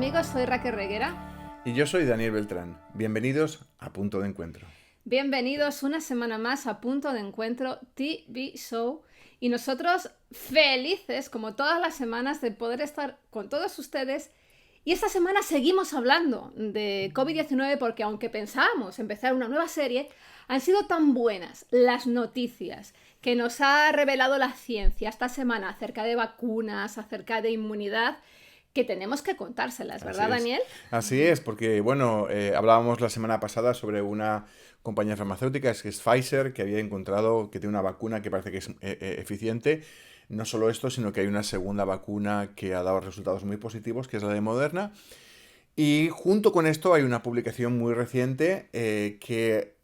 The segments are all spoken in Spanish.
amigos, soy Raquel Reguera. Y yo soy Daniel Beltrán. Bienvenidos a Punto de Encuentro. Bienvenidos una semana más a Punto de Encuentro TV Show. Y nosotros felices, como todas las semanas, de poder estar con todos ustedes. Y esta semana seguimos hablando de COVID-19 porque aunque pensábamos empezar una nueva serie, han sido tan buenas las noticias que nos ha revelado la ciencia esta semana acerca de vacunas, acerca de inmunidad, que tenemos que contárselas, ¿verdad, Daniel? Así es, porque bueno, hablábamos la semana pasada sobre una compañía farmacéutica, que es Pfizer, que había encontrado que tiene una vacuna que parece que es eficiente. No solo esto, sino que hay una segunda vacuna que ha dado resultados muy positivos, que es la de Moderna. Y junto con esto hay una publicación muy reciente que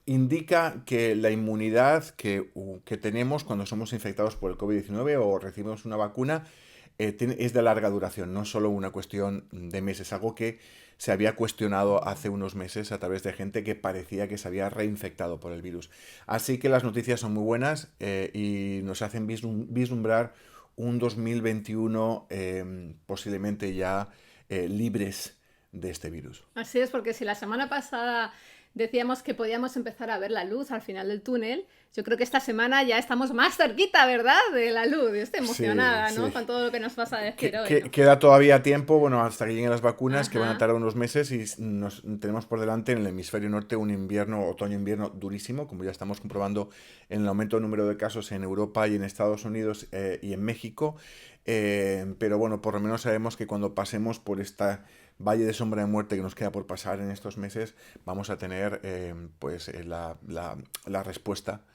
indica que la inmunidad que tenemos cuando somos infectados por el COVID-19 o recibimos una vacuna es de larga duración, no solo una cuestión de meses, algo que se había cuestionado hace unos meses a través de gente que parecía que se había reinfectado por el virus. Así que las noticias son muy buenas y nos hacen vislumbrar un 2021 posiblemente ya libres de este virus. Así es, porque si la semana pasada decíamos que podíamos empezar a ver la luz al final del túnel, yo creo que esta semana ya estamos más cerquita, ¿verdad?, de la luz. Yo estoy emocionada, sí, ¿no?, sí. con todo lo que nos vas a decir hoy, ¿no? Queda todavía tiempo, bueno, hasta que lleguen las vacunas, que van a Ajá. tardar unos meses y tenemos por delante en el hemisferio norte un invierno, otoño-invierno durísimo, como ya estamos comprobando en el aumento del número de casos en Europa y en Estados Unidos y en México. Pero bueno, por lo menos sabemos que cuando pasemos por esta valle de sombra de muerte que nos queda por pasar en estos meses, vamos a tener la respuesta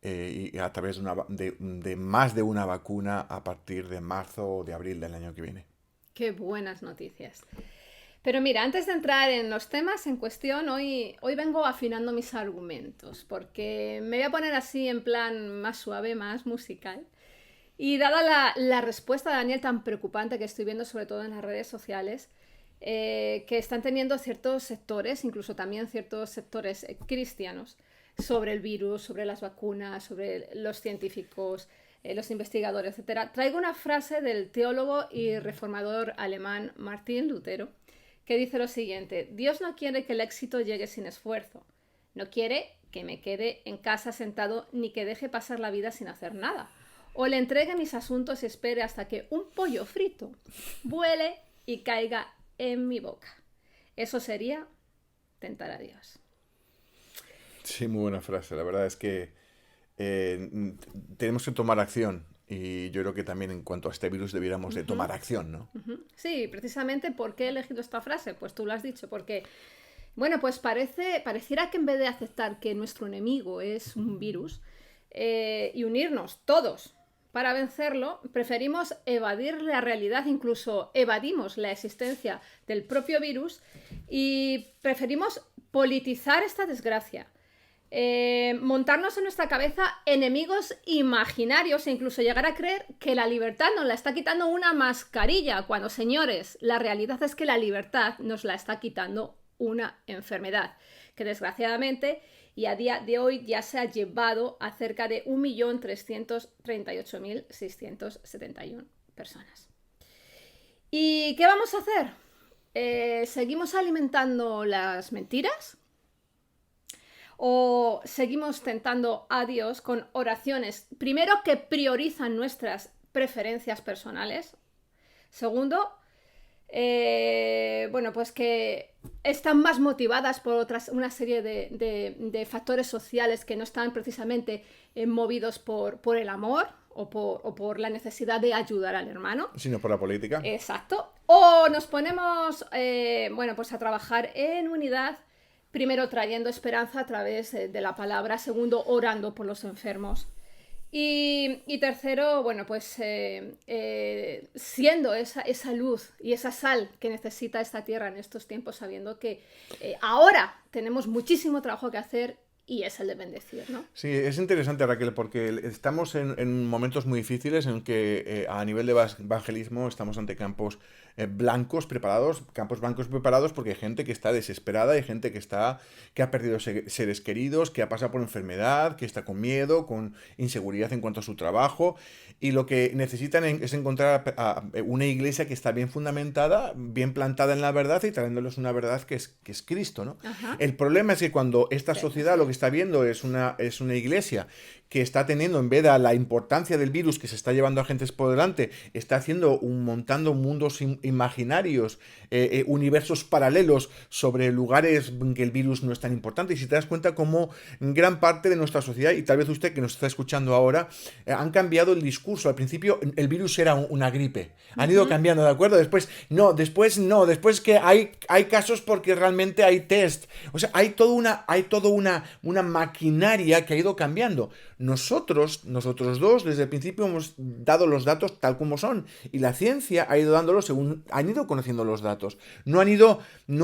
y a través de más de una vacuna a partir de marzo o de abril del año que viene. Qué buenas noticias. Pero mira, antes de entrar en los temas en cuestión, hoy vengo afinando mis argumentos, porque me voy a poner así en plan más suave, más musical. Y dada la respuesta de Daniel tan preocupante que estoy viendo sobre todo en las redes sociales, que están teniendo ciertos sectores, incluso también ciertos sectores cristianos, sobre el virus, sobre las vacunas, sobre los científicos, los investigadores, etc. Traigo una frase del teólogo y reformador alemán Martín Lutero, que dice lo siguiente: Dios no quiere que el éxito llegue sin esfuerzo, no quiere que me quede en casa sentado ni que deje pasar la vida sin hacer nada, o le entregue mis asuntos y espere hasta que un pollo frito vuele y caiga en mi boca. Eso sería tentar a Dios. Sí, muy buena frase. La verdad es que tenemos que tomar acción y yo creo que también en cuanto a este virus debiéramos de tomar acción, ¿no? Sí, precisamente, ¿por qué he elegido esta frase? Pues tú lo has dicho, porque, bueno, pues pareciera que en vez de aceptar que nuestro enemigo es un virus y unirnos todos para vencerlo, preferimos evadir la realidad, incluso evadimos la existencia del propio virus y preferimos politizar esta desgracia. Montarnos en nuestra cabeza enemigos imaginarios e incluso llegar a creer que la libertad nos la está quitando una mascarilla, cuando, señores, la realidad es que la libertad nos la está quitando una enfermedad, que desgraciadamente y a día de hoy ya se ha llevado a cerca de 1.338.671 personas. ¿Y qué vamos a hacer? ¿Seguimos alimentando las mentiras? ¿O seguimos tentando a Dios con oraciones, primero, que priorizan nuestras preferencias personales? Segundo, bueno, pues que están más motivadas por una serie de factores sociales que no están precisamente movidos por el amor o por la necesidad de ayudar al hermano, sino por la política. Exacto. O nos ponemos bueno, pues a trabajar en unidad, primero trayendo esperanza a través de la palabra, segundo orando por los enfermos y tercero, bueno, pues siendo esa luz y esa sal que necesita esta tierra en estos tiempos, sabiendo que ahora tenemos muchísimo trabajo que hacer y es el de bendecir, ¿no? Sí, es interesante, Raquel, porque estamos en momentos muy difíciles en que a nivel de evangelismo estamos ante campos campos blancos preparados porque hay gente que está desesperada, hay gente que ha perdido seres queridos, que ha pasado por enfermedad, que está con miedo, con inseguridad en cuanto a su trabajo, y lo que necesitan es encontrar una iglesia que está bien fundamentada, bien plantada en la verdad y trayéndoles una verdad que es Cristo, ¿no? Ajá. El problema es que cuando esta Sí, sociedad así lo que es. está viendo es una iglesia que está teniendo, en vez de la importancia del virus que se está llevando a gentes por delante, está montando mundos imaginarios, universos paralelos sobre lugares en que el virus no es tan importante. Y si te das cuenta como gran parte de nuestra sociedad, y tal vez usted que nos está escuchando ahora, han cambiado el discurso. Al principio el virus era una gripe. Han ido Ujú. cambiando, ¿de acuerdo? Después que hay casos porque realmente hay test. O sea, hay toda una maquinaria que ha ido cambiando. Nosotros dos, desde el principio hemos dado los datos tal como son. Y la ciencia ha ido dándolos según han ido conociendo los datos. No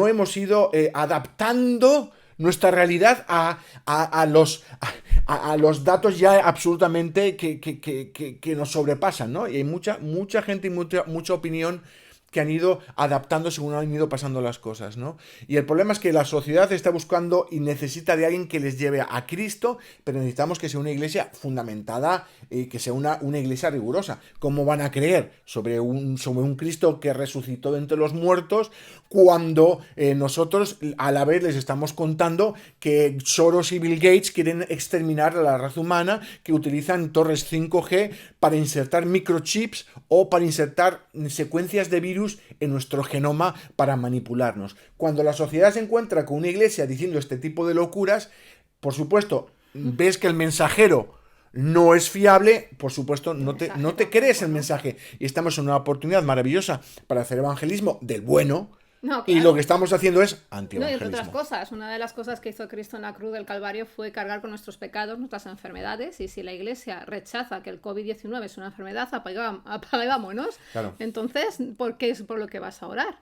hemos ido adaptando nuestra realidad a los datos ya absolutamente que nos sobrepasan, ¿no? Y hay mucha gente y mucha opinión que han ido adaptando según han ido pasando las cosas, ¿no? Y el problema es que la sociedad está buscando y necesita de alguien que les lleve a Cristo, pero necesitamos que sea una iglesia fundamentada y que sea una iglesia rigurosa. ¿Cómo van a creer sobre un Cristo que resucitó de entre los muertos cuando nosotros a la vez les estamos contando que Soros y Bill Gates quieren exterminar a la raza humana, que utilizan torres 5G para insertar microchips o para insertar secuencias de virus en nuestro genoma para manipularnos? Cuando la sociedad se encuentra con una iglesia diciendo este tipo de locuras, por supuesto, ves que el mensajero no es fiable, por supuesto, El no mensaje te crees tampoco, el ¿no? mensaje. Y estamos en una oportunidad maravillosa para hacer evangelismo del bueno, No, y lo que claro. estamos haciendo es No, y entre otras antievangelismo. cosas, una de las cosas que hizo Cristo en la cruz del Calvario fue cargar con nuestros pecados, nuestras enfermedades, y si la Iglesia rechaza que el COVID-19 es una enfermedad, apagámonos. Claro, Entonces, ¿por qué es por lo que vas a orar?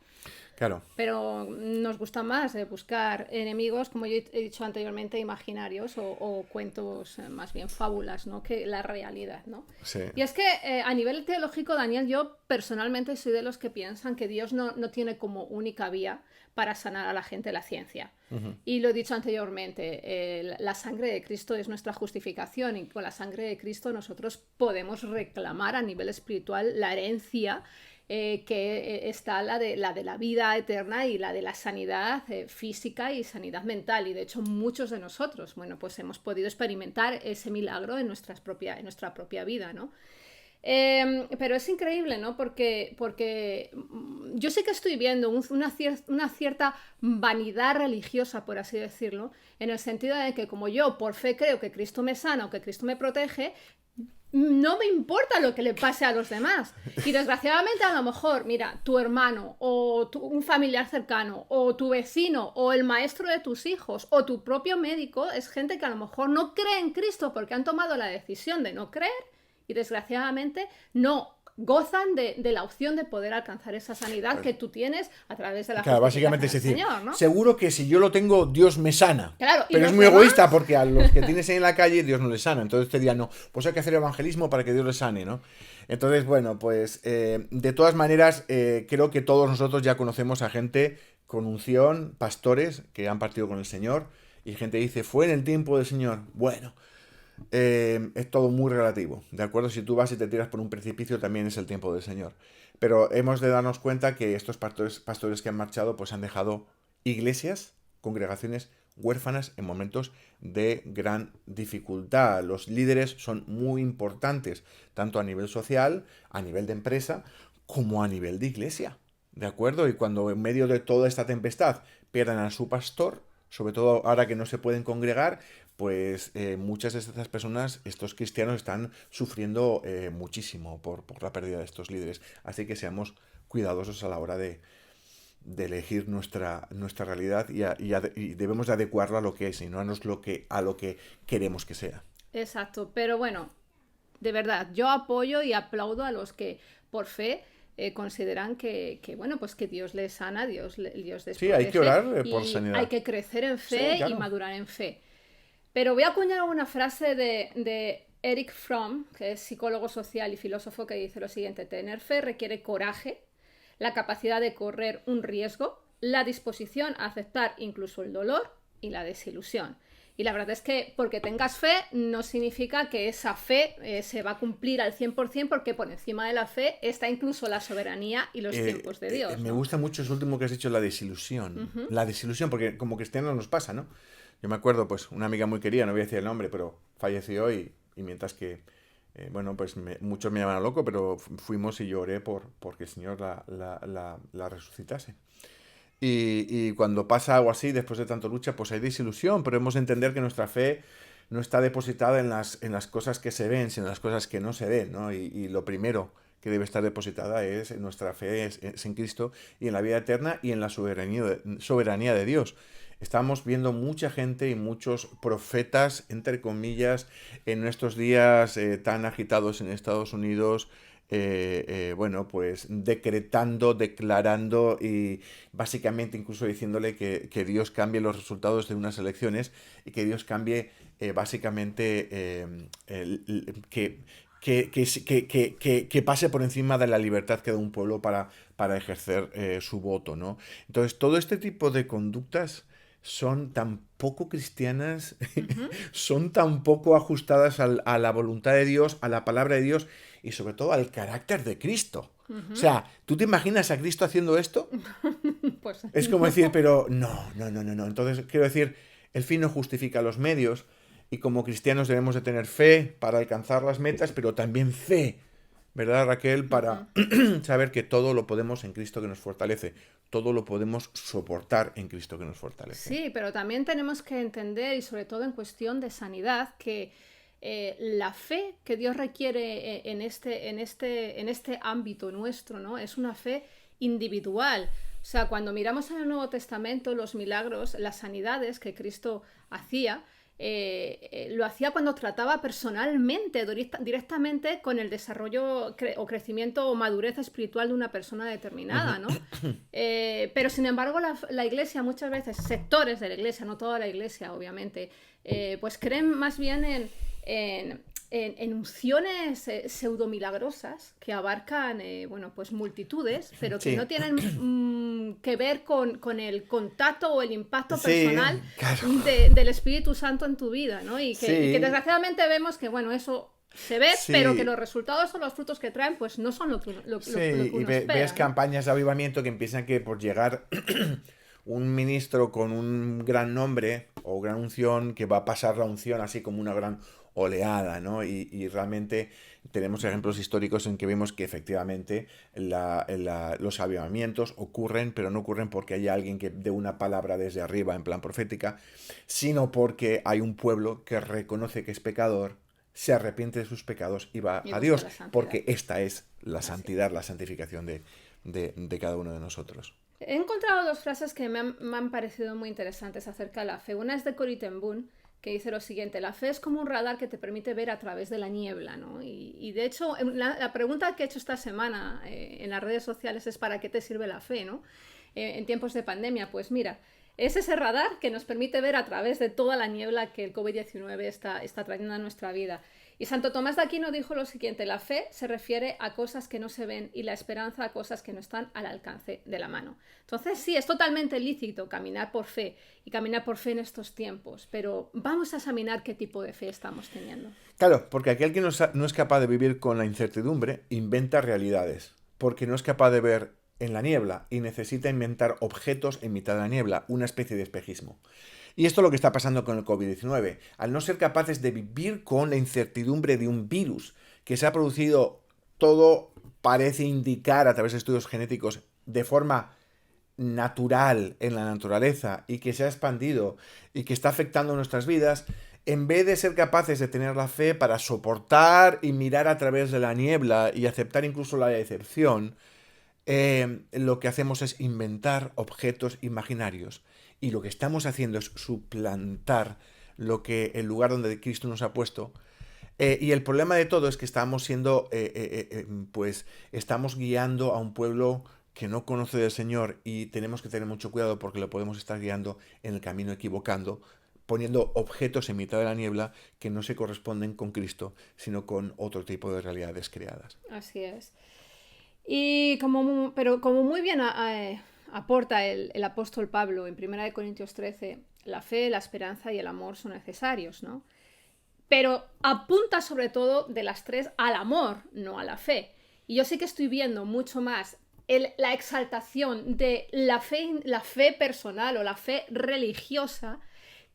claro. Pero nos gusta más buscar enemigos, como yo he dicho anteriormente, imaginarios o cuentos, más bien fábulas, ¿no? Que la realidad, ¿no? Sí. Y es que a nivel teológico, Daniel, yo personalmente soy de los que piensan que Dios no tiene como única vía para sanar a la gente la ciencia. Y lo he dicho anteriormente, la sangre de Cristo es nuestra justificación y con la sangre de Cristo nosotros podemos reclamar a nivel espiritual la herencia que está la de la vida eterna y la de la sanidad física y sanidad mental. Y de hecho muchos de nosotros, bueno, pues hemos podido experimentar ese milagro en nuestra propia vida, ¿no? Pero es increíble, ¿no? Porque yo sí que estoy viendo una cierta vanidad religiosa, por así decirlo, en el sentido de que como yo por fe creo que Cristo me sana o que Cristo me protege, no me importa lo que le pase a los demás. Y desgraciadamente a lo mejor, mira, tu hermano o un familiar cercano o tu vecino o el maestro de tus hijos o tu propio médico es gente que a lo mejor no cree en Cristo porque han tomado la decisión de no creer y desgraciadamente no gozan de la opción de poder alcanzar esa sanidad que tú tienes a través de la Claro, justificación básicamente es del decir, Señor, ¿no? seguro que si yo lo tengo, Dios me sana. Claro, y Pero es los muy demás, egoísta porque a los que tienes en la calle, Dios no les sana. Entonces te diría, no, pues hay que hacer evangelismo para que Dios les sane, ¿no? Entonces, bueno, pues de todas maneras, creo que todos nosotros ya conocemos a gente con unción, pastores que han partido con el Señor, y gente dice, fue en el tiempo del Señor. Bueno, es todo muy relativo, ¿de acuerdo? Si tú vas y te tiras por un precipicio, también es el tiempo del Señor. Pero hemos de darnos cuenta que estos pastores que han marchado, pues han dejado iglesias, congregaciones huérfanas en momentos de gran dificultad. Los líderes son muy importantes, tanto a nivel social, a nivel de empresa, como a nivel de iglesia, ¿de acuerdo? Y cuando en medio de toda esta tempestad pierdan a su pastor, sobre todo ahora que no se pueden congregar, pues muchas de estas personas, estos cristianos, están sufriendo muchísimo por la pérdida de estos líderes. Así que seamos cuidadosos a la hora de elegir nuestra realidad y debemos de adecuarlo a lo que es y no a lo que queremos que sea. exacto, pero bueno, de verdad, yo apoyo y aplaudo a los que por fe consideran bueno, pues que Dios les sana, Dios les Sí, hay que protege orar por y hay sanidad. que crecer en Sí, fe y claro. madurar en fe. Pero voy a acuñar una frase de Eric Fromm, que es psicólogo social y filósofo, que dice lo siguiente: tener fe requiere coraje, la capacidad de correr un riesgo, la disposición a aceptar incluso el dolor y la desilusión. Y la verdad es que porque tengas fe no significa que esa fe se va a cumplir al 100%, porque por encima de la fe está incluso la soberanía y los tiempos de Dios, Me ¿no? gusta mucho eso último que has dicho, la desilusión. Ujú. La desilusión, porque como cristianos nos pasa, ¿no? Yo me acuerdo, pues, una amiga muy querida, no voy a decir el nombre, pero falleció y mientras que, bueno, pues muchos me llamaban loco, pero fuimos y lloré porque el Señor la resucitase. Y cuando pasa algo así, después de tanta lucha, pues hay desilusión, pero hemos de entender que nuestra fe no está depositada en las cosas que se ven, sino en las cosas que no se ven, ¿no? Y lo primero que debe estar depositada es en nuestra fe, es en Cristo y en la vida eterna y en la soberanía de Dios. Estamos viendo mucha gente y muchos profetas, entre comillas, en nuestros días tan agitados en Estados Unidos, bueno, pues decretando, declarando y básicamente incluso diciéndole que Dios cambie los resultados de unas elecciones y que Dios cambie básicamente que pase por encima de la libertad que da un pueblo para ejercer su voto, ¿no? Entonces, todo este tipo de conductas son tan poco cristianas, Ujú. son tan poco ajustadas a la voluntad de Dios, a la palabra de Dios y sobre todo al carácter de Cristo. O Ujú. sea, ¿tú te imaginas a Cristo haciendo esto? Pues Es como decir, no. pero no, no, no, no, no. Entonces, quiero decir, el fin no justifica los medios y como cristianos debemos de tener fe para alcanzar las metas, pero también fe, ¿verdad, Raquel? Ujú. Para saber que todo lo podemos en Cristo que nos fortalece, todo lo podemos soportar en Cristo que nos fortalece. Sí, pero también tenemos que entender, y sobre todo en cuestión de sanidad, que la fe que Dios requiere en este ámbito nuestro, ¿no? Es una fe individual. O sea, cuando miramos en el Nuevo Testamento los milagros, las sanidades que Cristo hacía, lo hacía cuando trataba personalmente, directamente con el desarrollo o crecimiento o madurez espiritual de una persona determinada, ¿no? Pero sin embargo la iglesia muchas veces, sectores de la iglesia, no toda la iglesia obviamente, pues creen más bien en unciones pseudo-milagrosas que abarcan bueno, pues multitudes, pero que no Sí, tienen que ver con el contacto o el impacto sí, personal claro. del Espíritu Santo en tu vida, ¿no? Y que Sí, desgraciadamente vemos que, bueno, eso se ve, pero que sí, los resultados o los frutos que traen, pues no son sí. lo que Y uno ves espera, ¿no? campañas de avivamiento que empiezan que por llegar un ministro con un gran nombre o gran unción que va a pasar la unción así como una gran oleada, ¿no? Y realmente tenemos ejemplos históricos en que vemos que efectivamente los avivamientos ocurren, pero no ocurren porque haya alguien que dé una palabra desde arriba en plan profética, sino porque hay un pueblo que reconoce que es pecador, se arrepiente de sus pecados y va Y a busca Dios, la santidad. porque esta es la Así santidad, es. la santificación de cada uno de nosotros. He encontrado dos frases que me han parecido muy interesantes acerca de la fe. Una es de Corrie ten Boom, que dice lo siguiente: la fe es como un radar que te permite ver a través de la niebla, ¿no? Y de hecho, la pregunta que he hecho esta semana en las redes sociales es: ¿para qué te sirve la fe, no? En tiempos de pandemia, pues mira, es ese radar que nos permite ver a través de toda la niebla que el COVID-19 está trayendo a nuestra vida. Y Santo Tomás de Aquino dijo lo siguiente: la fe se refiere a cosas que no se ven y la esperanza a cosas que no están al alcance de la mano. Entonces sí, es totalmente lícito caminar por fe y caminar por fe en estos tiempos, pero vamos a examinar qué tipo de fe estamos teniendo. Claro, porque aquel que no es capaz de vivir con la incertidumbre inventa realidades, porque no es capaz de ver en la niebla y necesita inventar objetos en mitad de la niebla, una especie de espejismo. Y esto es lo que está pasando con el COVID-19. Al no ser capaces de vivir con la incertidumbre de un virus que se ha producido, todo parece indicar a través de estudios genéticos de forma natural en la naturaleza y que se ha expandido y que está afectando nuestras vidas, en vez de ser capaces de tener la fe para soportar y mirar a través de la niebla y aceptar incluso la decepción, lo que hacemos es inventar objetos imaginarios. Y lo que estamos haciendo es suplantar el lugar donde Cristo nos ha puesto. Y el problema de todo es que estamos pues estamos guiando a un pueblo que no conoce del Señor y tenemos que tener mucho cuidado porque lo podemos estar guiando en el camino poniendo objetos en mitad de la niebla que no se corresponden con Cristo, sino con otro tipo de realidades creadas. Así es. Pero como muy bien aporta el apóstol Pablo en 1 Corintios 13, la fe, la esperanza y el amor son necesarios, ¿no? Pero apunta sobre todo de las tres al amor, no a la fe. Y yo sí que estoy viendo mucho más la exaltación de la fe personal o la fe religiosa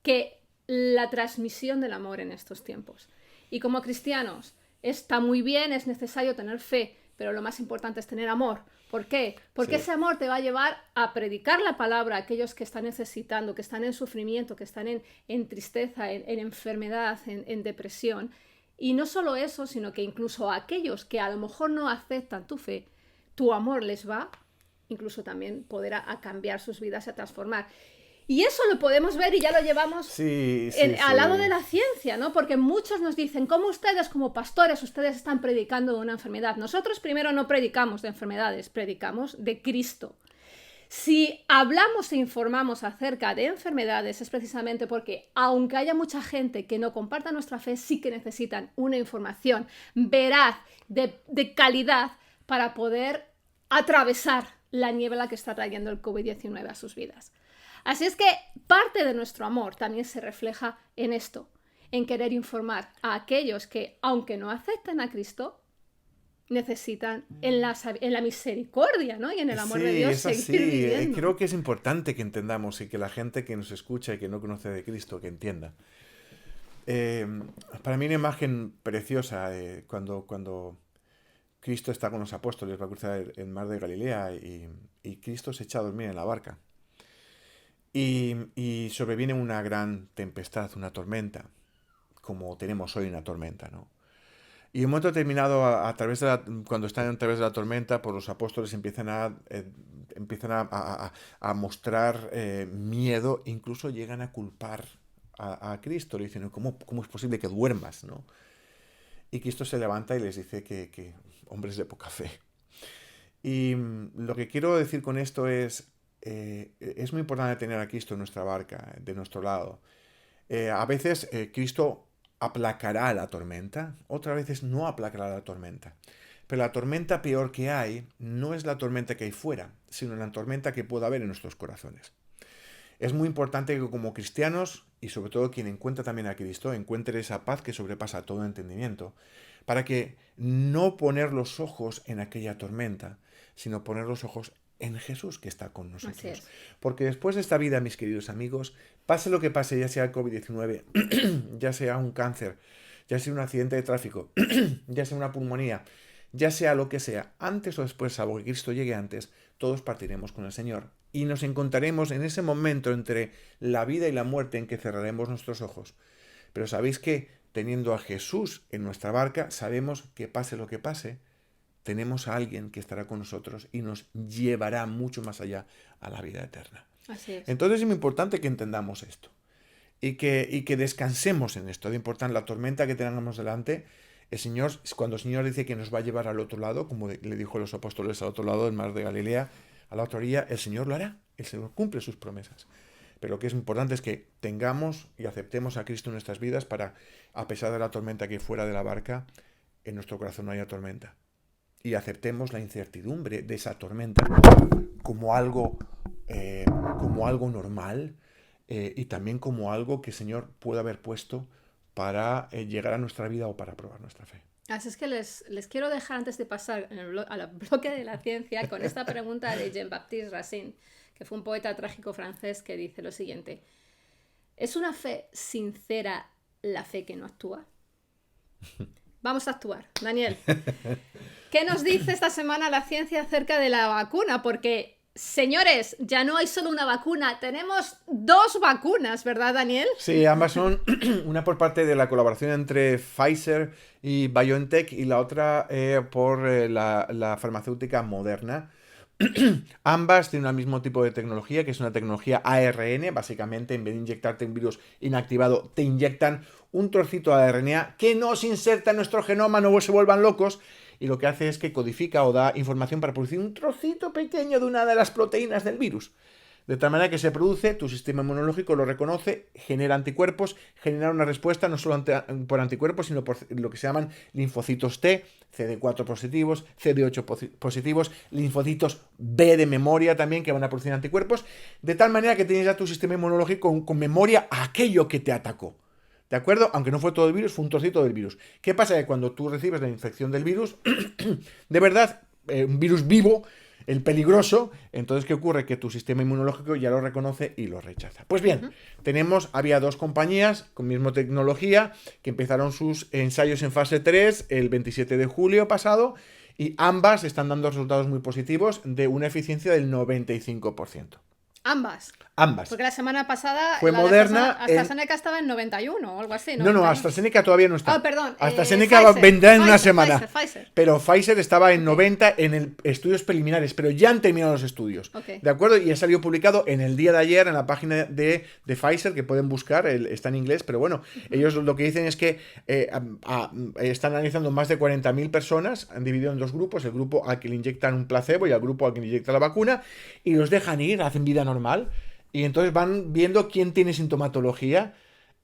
que la transmisión del amor en estos tiempos. Y como cristianos, está muy bien, es necesario tener fe, pero lo más importante es tener amor. ¿Por qué? Porque ese amor te va a llevar a predicar la palabra a aquellos que están necesitando, que están en sufrimiento, que están en tristeza, en enfermedad, en depresión. Y no solo eso, sino que incluso a aquellos que a lo mejor no aceptan tu fe, tu amor les va incluso también poder a cambiar sus vidas, a transformar. Y eso lo podemos ver y ya lo llevamos al lado de la ciencia, ¿no? Porque muchos nos dicen, ¿cómo ustedes como pastores, ustedes están predicando de una enfermedad? Nosotros primero no predicamos de enfermedades, predicamos de Cristo. Si hablamos e informamos acerca de enfermedades es precisamente porque, aunque haya mucha gente que no comparta nuestra fe, sí que necesitan una información veraz, de calidad, para poder atravesar la niebla que está trayendo el COVID-19 a sus vidas. Así es que parte de nuestro amor también se refleja en esto, en querer informar a aquellos que, aunque no acepten a Cristo, necesitan en la misericordia, ¿no? Y en el amor de Dios seguir viviendo. Creo que es importante que entendamos y que la gente que nos escucha y que no conoce de Cristo, que entienda. Para mí una imagen preciosa cuando Cristo está con los apóstoles, va a cruzar el mar de Galilea y Cristo se echa a dormir en la barca. Y sobreviene una gran tempestad, una tormenta, como tenemos hoy una tormenta, ¿no? Y en un momento determinado, cuando están a través de la tormenta, pues los apóstoles empiezan a mostrar miedo, incluso llegan a culpar a Cristo. Le dicen, ¿cómo es posible que duermas, ¿no? Y Cristo se levanta y les dice que hombres de poca fe. Y lo que quiero decir con esto es muy importante tener a Cristo en nuestra barca, de nuestro lado. A veces Cristo aplacará la tormenta, otras veces no aplacará la tormenta. Pero la tormenta peor que hay no es la tormenta que hay fuera, sino la tormenta que pueda haber en nuestros corazones. Es muy importante que como cristianos, y sobre todo quien encuentra también a Cristo, encuentre esa paz que sobrepasa todo entendimiento, para que no poner los ojos en aquella tormenta, sino poner los ojos en Jesús que está con nosotros. Así es. Porque después de esta vida, mis queridos amigos, pase lo que pase, ya sea el COVID-19, ya sea un cáncer, ya sea un accidente de tráfico, ya sea una pulmonía, ya sea lo que sea, antes o después, salvo que Cristo llegue antes, todos partiremos con el Señor. Y nos encontraremos en ese momento entre la vida y la muerte en que cerraremos nuestros ojos. Pero sabéis que, teniendo a Jesús en nuestra barca, sabemos que pase lo que pase, tenemos a alguien que estará con nosotros y nos llevará mucho más allá a la vida eterna. Así es. Entonces es muy importante que entendamos esto y que descansemos en esto. Es importante la tormenta que tengamos delante. El Señor, cuando el Señor dice que nos va a llevar al otro lado, como le dijo a los apóstoles al otro lado del mar de Galilea, a la otra orilla, el Señor lo hará. El Señor cumple sus promesas. Pero lo que es importante es que tengamos y aceptemos a Cristo en nuestras vidas para, a pesar de la tormenta que hay fuera de la barca, en nuestro corazón no haya tormenta. Y aceptemos la incertidumbre de esa tormenta como algo normal y también como algo que el Señor puede haber puesto para llegar a nuestra vida o para probar nuestra fe. Así es que les quiero dejar, antes de pasar al bloque de la ciencia, con esta pregunta de Jean-Baptiste Racine, que fue un poeta trágico francés, que dice lo siguiente: ¿es una fe sincera la fe que no actúa? Vamos a actuar. Daniel, ¿qué nos dice esta semana la ciencia acerca de la vacuna? Porque, señores, ya no hay solo una vacuna, tenemos 2 vacunas, ¿verdad, Daniel? Sí, ambas son una por parte de la colaboración entre Pfizer y BioNTech y la otra por la farmacéutica Moderna. Ambas tienen el mismo tipo de tecnología, que es una tecnología ARN. Básicamente, en vez de inyectarte un virus inactivado, te inyectan un trocito de RNA que nos inserta en nuestro genoma, no se vuelvan locos, y lo que hace es que codifica o da información para producir un trocito pequeño de una de las proteínas del virus. De tal manera que se produce, tu sistema inmunológico lo reconoce, genera anticuerpos, genera una respuesta no solo por anticuerpos, sino por lo que se llaman linfocitos T, CD4 positivos, CD8 positivos, linfocitos B de memoria también, que van a producir anticuerpos, de tal manera que tienes ya tu sistema inmunológico con memoria a aquello que te atacó. ¿De acuerdo? Aunque no fue todo el virus, fue un trocito del virus. ¿Qué pasa? Que cuando tú recibes la infección del virus, de verdad, un virus vivo, el peligroso, entonces ¿qué ocurre? Que tu sistema inmunológico ya lo reconoce y lo rechaza. Pues bien, había 2 compañías con misma tecnología que empezaron sus ensayos en fase 3 el 27 de julio pasado y ambas están dando resultados muy positivos de una eficiencia del 95%. Ambas. Porque la semana pasada fue Moderna. AstraZeneca estaba en 91 o algo así. No, AstraZeneca todavía no está. Perdón. AstraZeneca vendrá en una semana. Pfizer. Pero Pfizer estaba en 90 en estudios preliminares, pero ya han terminado los estudios. Okay. ¿De acuerdo? Y ha salido publicado en el día de ayer en la página de Pfizer, que pueden buscar, está en inglés, pero bueno, ellos lo que dicen es que están analizando más de 40.000 personas, han dividido en 2 grupos, el grupo al que le inyectan un placebo y al grupo al que le inyectan la vacuna, y los dejan ir, hacen vida normal. Y entonces van viendo quién tiene sintomatología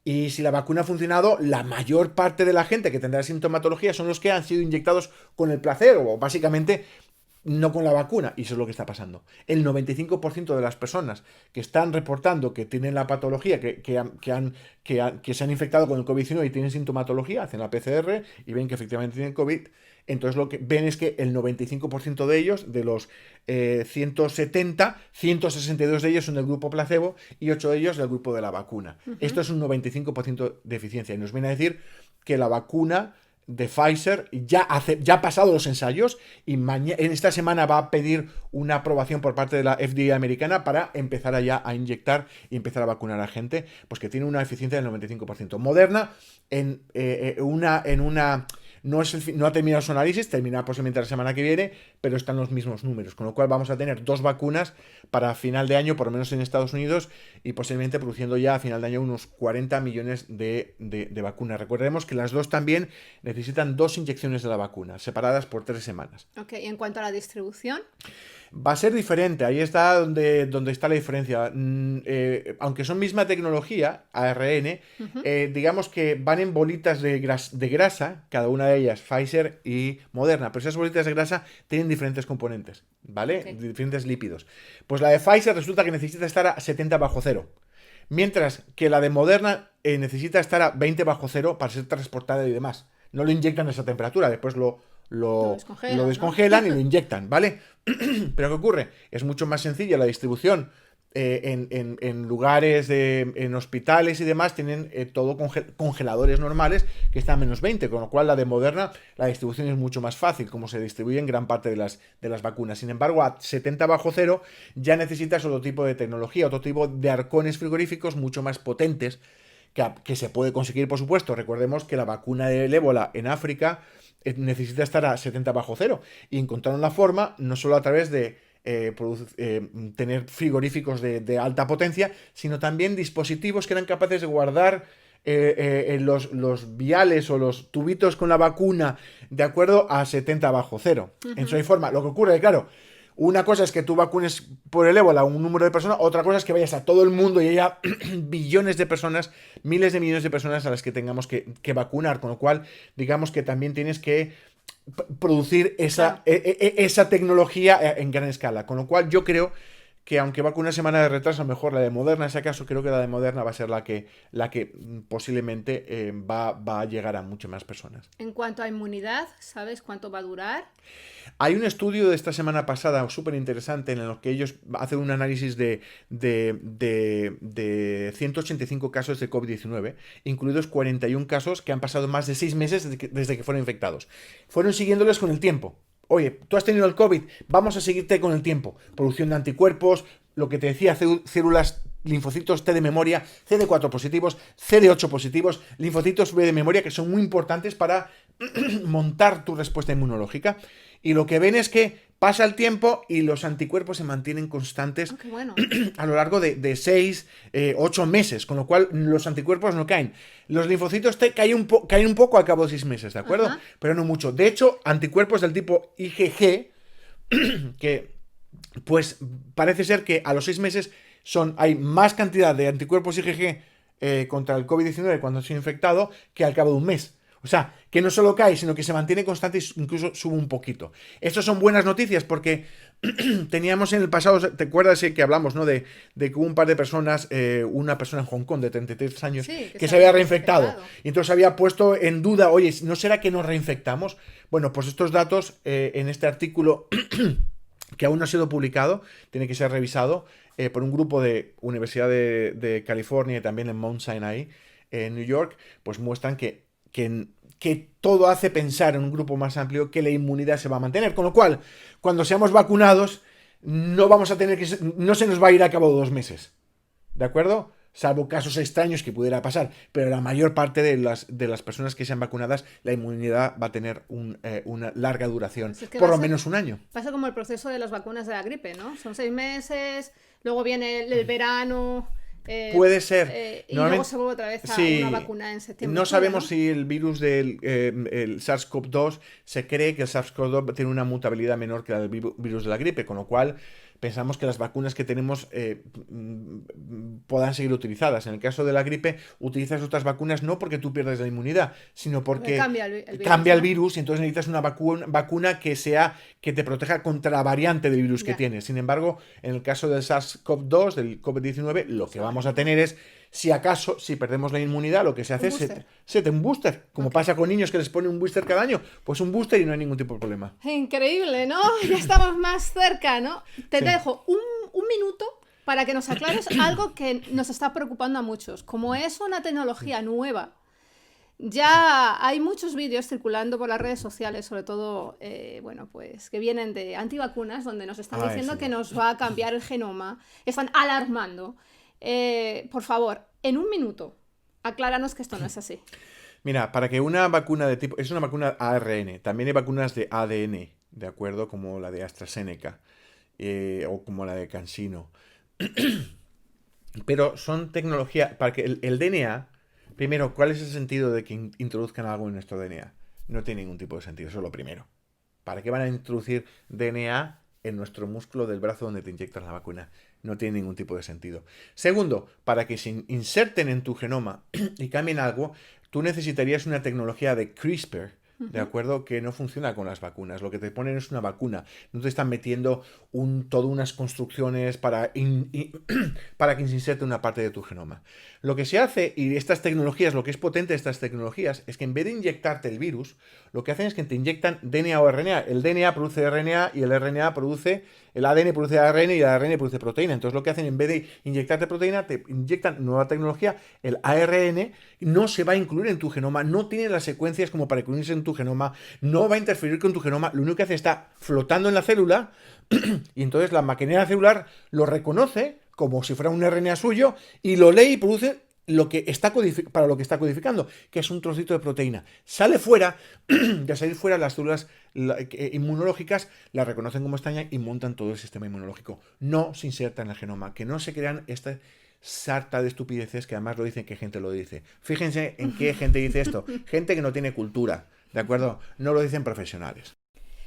y si la vacuna ha funcionado, la mayor parte de la gente que tendrá sintomatología son los que han sido inyectados con el placebo, o básicamente no con la vacuna, y eso es lo que está pasando. El 95% de las personas que están reportando que tienen la patología, que se han infectado con el COVID-19 y tienen sintomatología, hacen la PCR y ven que efectivamente tienen COVID. Entonces lo que ven es que el 95% de ellos, de los 162 de ellos son del grupo placebo y 8 de ellos del grupo de la vacuna. Esto es un 95% de eficiencia y nos viene a decir que la vacuna de Pfizer ya ha pasado los ensayos y en esta semana va a pedir una aprobación por parte de la FDA americana para empezar allá a inyectar y empezar a vacunar a gente, pues que tiene una eficiencia del 95%. Moderna no ha terminado su análisis, terminará posiblemente la semana que viene, pero están los mismos números, con lo cual vamos a tener 2 vacunas para final de año, por lo menos en Estados Unidos, y posiblemente produciendo ya a final de año unos 40 millones de vacunas. Recordemos que las 2 también necesitan 2 inyecciones de la vacuna, separadas por 3 semanas. Ok, y en cuanto a la distribución... Va a ser diferente, ahí está donde está la diferencia. Aunque son misma tecnología, ARN, digamos que van en bolitas de grasa, cada una de ellas, Pfizer y Moderna, pero esas bolitas de grasa tienen diferentes componentes, ¿vale? Okay. Diferentes lípidos. Pues la de Pfizer resulta que necesita estar a 70 bajo cero, mientras que la de Moderna necesita estar a 20 bajo cero para ser transportada y demás. No lo inyectan a esa temperatura, después lo descongelan, ¿no? Y lo inyectan, ¿vale? Pero ¿qué ocurre? Es mucho más sencilla la distribución. En lugares, en hospitales y demás, tienen todo congeladores normales que están a menos 20, con lo cual la de Moderna, la distribución es mucho más fácil, como se distribuyen gran parte de las vacunas. Sin embargo, a 70 bajo cero ya necesitas otro tipo de tecnología, otro tipo de arcones frigoríficos mucho más potentes, que se puede conseguir, por supuesto. Recordemos que la vacuna del ébola en África necesita estar a 70 bajo cero y encontraron la forma no solo a través de tener frigoríficos de alta potencia, sino también dispositivos que eran capaces de guardar los viales o los tubitos con la vacuna de acuerdo a 70 bajo cero. En su forma, lo que ocurre, claro, una cosa es que tú vacunes por el ébola a un número de personas, otra cosa es que vayas a todo el mundo y haya billones de personas, miles de millones de personas a las que tengamos que vacunar, con lo cual digamos que también tienes que producir esa tecnología en gran escala, con lo cual yo creo que aunque va con una semana de retraso, mejor la de Moderna, en ese caso creo que la de Moderna va a ser la que posiblemente va a llegar a muchas más personas. En cuanto a inmunidad, ¿sabes cuánto va a durar? Hay un estudio de esta semana pasada súper interesante en el que ellos hacen un análisis de 185 casos de COVID-19, incluidos 41 casos que han pasado más de 6 meses desde que fueron infectados. Fueron siguiéndoles con el tiempo. Oye, tú has tenido el COVID, vamos a seguirte con el tiempo. Producción de anticuerpos, lo que te decía, células, linfocitos T de memoria, CD4 positivos, CD8 positivos, linfocitos B de memoria, que son muy importantes para montar tu respuesta inmunológica. Y lo que ven es que pasa el tiempo y los anticuerpos se mantienen constantes a lo largo de 6, 8 meses, con lo cual los anticuerpos no caen. Los linfocitos T caen un poco al cabo de 6 meses, ¿de acuerdo? Ajá. Pero no mucho. De hecho, anticuerpos del tipo IgG, que pues parece ser que a los 6 meses hay más cantidad de anticuerpos IgG contra el COVID-19 cuando se ha infectado que al cabo de un mes. O sea, que no solo cae, sino que se mantiene constante e incluso sube un poquito. Estas son buenas noticias porque teníamos en el pasado, ¿te acuerdas que hablamos, ¿no? De que hubo un par de personas, una persona en Hong Kong de 33 años, sí, que se había reinfectado. Y entonces había puesto en duda, oye, ¿no será que nos reinfectamos? Bueno, pues estos datos en este artículo que aún no ha sido publicado, tiene que ser revisado por un grupo de Universidad de California y también en Mount Sinai, en New York, pues muestran que todo hace pensar en un grupo más amplio que la inmunidad se va a mantener. Con lo cual, cuando seamos vacunados, no vamos a tener no se nos va a ir a cabo 2 meses. ¿De acuerdo? Salvo casos extraños que pudiera pasar. Pero la mayor parte de las personas que sean vacunadas, la inmunidad va a tener una larga duración. Es que por lo menos un año. Pasa como el proceso de las vacunas de la gripe, ¿no? Son 6 meses, luego viene el verano... puede ser. Y luego se vuelve otra vez a una vacuna en septiembre. No sabemos si el virus del el SARS-CoV-2, se cree que el SARS-CoV-2 tiene una mutabilidad menor que la del virus de la gripe, con lo cual pensamos que las vacunas que tenemos puedan seguir utilizadas. En el caso de la gripe, utilizas otras vacunas no porque tú pierdes la inmunidad, sino porque cambia el virus y entonces necesitas una vacuna que te proteja contra la variante del virus que tienes. Sin embargo, en el caso del SARS-CoV-2, del COVID-19, lo que vamos a tener es, si perdemos la inmunidad, lo que se hace es un booster. Como pasa con niños que les ponen un booster cada año, pues un booster y no hay ningún tipo de problema. Increíble, ¿no? Ya estamos más cerca, ¿no? Te dejo un minuto para que nos aclares algo que nos está preocupando a muchos. Como es una tecnología nueva, ya hay muchos vídeos circulando por las redes sociales, sobre todo, pues que vienen de antivacunas, donde nos están diciendo que nos va a cambiar el genoma. Están alarmando. Por favor, en un minuto, acláranos que esto no es así. Mira, para que una vacuna de tipo... Es una vacuna ARN, también hay vacunas de ADN, ¿de acuerdo? Como la de AstraZeneca o como la de CanSino. Pero son tecnología... Para que el DNA... Primero, ¿cuál es el sentido de que introduzcan algo en nuestro DNA? No tiene ningún tipo de sentido, eso es lo primero. ¿Para qué van a introducir DNA en nuestro músculo del brazo donde te inyectan la vacuna? No tiene ningún tipo de sentido. Segundo, para que se inserten en tu genoma y cambien algo, tú necesitarías una tecnología de CRISPR, ¿de acuerdo? Que no funciona con las vacunas. Lo que te ponen es una vacuna. No te están metiendo todas unas construcciones para que se inserte una parte de tu genoma. Lo que se hace, y estas tecnologías, lo que es potente de estas tecnologías, es que en vez de inyectarte el virus, lo que hacen es que te inyectan DNA o RNA. El DNA produce RNA y el RNA produce... El ADN produce ARN y el ARN produce proteína. Entonces lo que hacen, en vez de inyectarte proteína, te inyectan nueva tecnología, el ARN, no se va a incluir en tu genoma, no tiene las secuencias como para incluirse en tu genoma, no va a interferir con tu genoma, lo único que hace está flotando en la célula y entonces la maquinaria celular lo reconoce como si fuera un RNA suyo y lo lee y produce lo que está para lo que está codificando, que es un trocito de proteína. Sale fuera, y al salir fuera las células inmunológicas la reconocen como extraña y montan todo el sistema inmunológico. No se inserta en el genoma, que no se crean esta sarta de estupideces que además lo dicen que gente lo dice. Fíjense en qué gente dice esto. Gente que no tiene cultura, ¿de acuerdo? No lo dicen profesionales.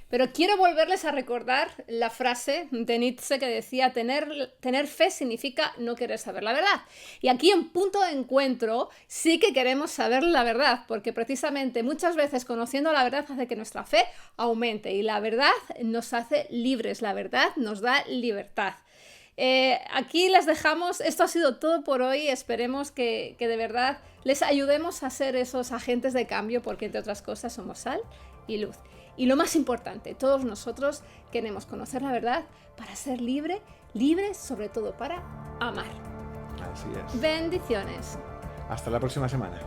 Pero quiero volverles a recordar la frase de Nietzsche que decía: tener fe significa no querer saber la verdad. Y aquí en Punto de Encuentro sí que queremos saber la verdad, porque precisamente muchas veces conociendo la verdad hace que nuestra fe aumente y la verdad nos hace libres, la verdad nos da libertad. Aquí les dejamos, esto ha sido todo por hoy, esperemos que de verdad les ayudemos a ser esos agentes de cambio, porque entre otras cosas somos sal y luz. Y lo más importante, todos nosotros queremos conocer la verdad para ser libres, sobre todo para amar. Así es. Bendiciones. Hasta la próxima semana.